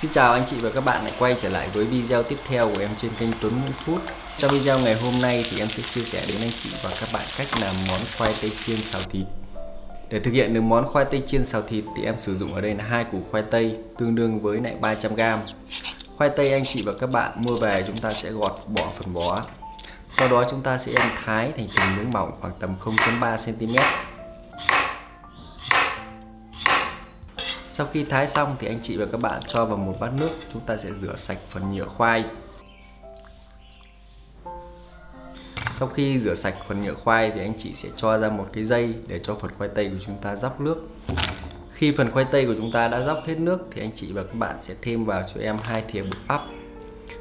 Xin chào anh chị và các bạn lại quay trở lại với video tiếp theo của em trên kênh Tuấn Nguyễn Food. Trong video ngày hôm nay thì em sẽ chia sẻ đến anh chị và các bạn cách làm món khoai tây chiên xào thịt. Để thực hiện được món khoai tây chiên xào thịt thì em sử dụng ở đây là 2 củ khoai tây tương đương với lại 300g. Khoai tây anh chị và các bạn mua về chúng ta sẽ gọt bỏ phần vỏ. Sau đó chúng ta sẽ đem thái thành từng miếng mỏng khoảng tầm 0,3 cm. Sau khi thái xong thì anh chị và các bạn cho vào một bát nước, chúng ta sẽ rửa sạch phần nhựa khoai. Sau khi rửa sạch phần nhựa khoai thì anh chị sẽ cho ra một cái dây để cho phần khoai tây của chúng ta róc nước. Khi phần khoai tây của chúng ta đã róc hết nước thì anh chị và các bạn sẽ thêm vào cho em 2 thìa bột bắp.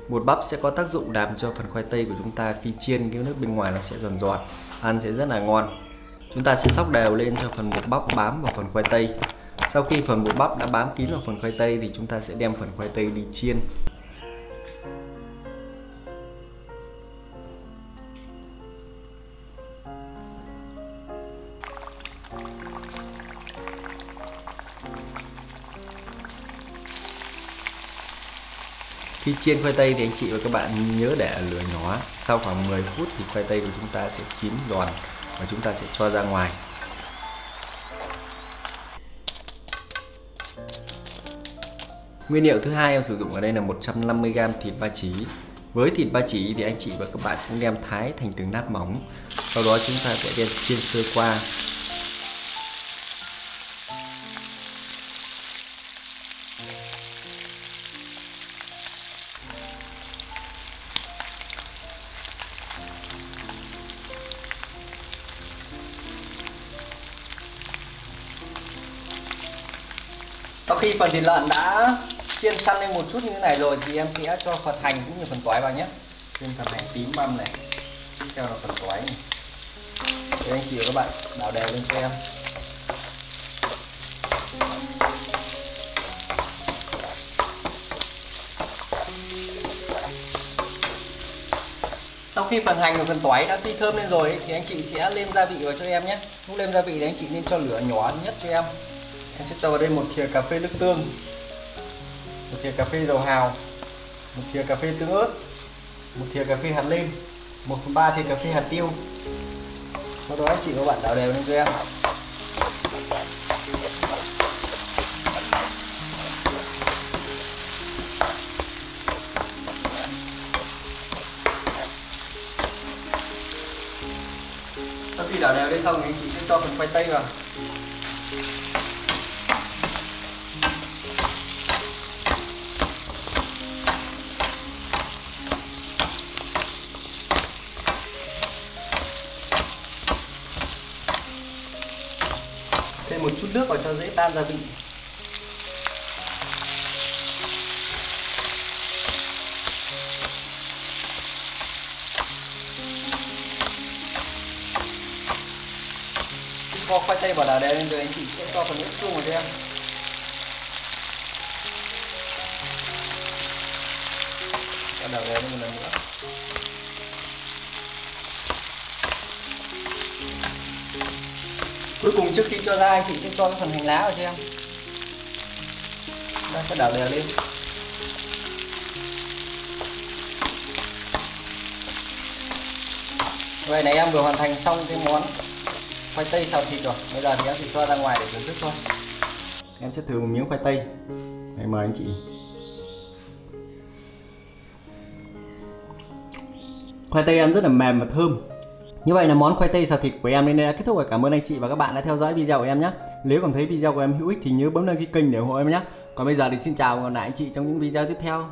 Bột bắp sẽ có tác dụng làm cho phần khoai tây của chúng ta khi chiên cái nước bên ngoài nó sẽ giòn giòn, ăn sẽ rất là ngon. Chúng ta sẽ xóc đều lên cho phần bột bắp bám vào phần khoai tây. Sau khi phần bột bắp đã bám kín vào phần khoai tây thì chúng ta sẽ đem phần khoai tây đi chiên. Khi chiên khoai tây thì anh chị và các bạn nhớ để ở lửa nhỏ. Sau khoảng 10 phút thì khoai tây của chúng ta sẽ chín giòn và chúng ta sẽ cho ra ngoài. Nguyên liệu thứ hai em sử dụng ở đây là 150g thịt ba chỉ. Với thịt ba chỉ thì anh chị và các bạn cũng đem thái thành từng lát mỏng. Sau đó chúng ta sẽ đem chiên sơ qua. Sau khi phần thịt lợn đã chiên săn lên một chút như thế này rồi thì em sẽ cho phần hành cũng như phần tỏi vào nhé. Thêm phần hành tím mâm này, tiếp theo là phần tỏi này. Để anh chị và các bạn đảo đều lên cho em. Sau khi phần hành và phần tỏi đã phi thơm lên rồi thì anh chị sẽ nêm gia vị vào cho em nhé. Lúc nêm gia vị thì anh chị nên cho lửa nhỏ nhất cho em. Em sẽ cho vào đây một thìa cà phê nước tương, một thìa cà phê dầu hào, một thìa cà phê tương ớt, một thìa cà phê hạt nêm, 1/3 thìa cà phê hạt tiêu. Sau đó anh chị và bạn đảo đều lên cho em. Sau khi đảo đều lên xong thì anh chị sẽ cho phần khoai tây vào. Thêm một chút nước vào cho dễ tan gia vị. Kho khoai tây vào đảo đều lên rồi anh chị sẽ cho phần ớt chuông vào cho em. Cho đảo đều lên một lần nữa. Cuối cùng trước khi cho ra anh chị sẽ cho cái phần hành lá vào cho em. Chúng ta sẽ đảo đều lên. Vậy này em vừa hoàn thành xong cái món khoai tây xào thịt rồi. Bây giờ thì em sẽ cho ra ngoài để thưởng thức thôi. Em sẽ thử một miếng khoai tây. Đây, mời anh chị. Khoai tây ăn rất là mềm và thơm. Như vậy là món khoai tây xào thịt của em đến đây đã kết thúc rồi. Cảm ơn anh chị và các bạn đã theo dõi video của em nhé. Nếu cảm thấy video của em hữu ích thì nhớ bấm đăng ký kênh để ủng hộ em nhé. Còn bây giờ thì xin chào và hẹn gặp lại anh chị trong những video tiếp theo.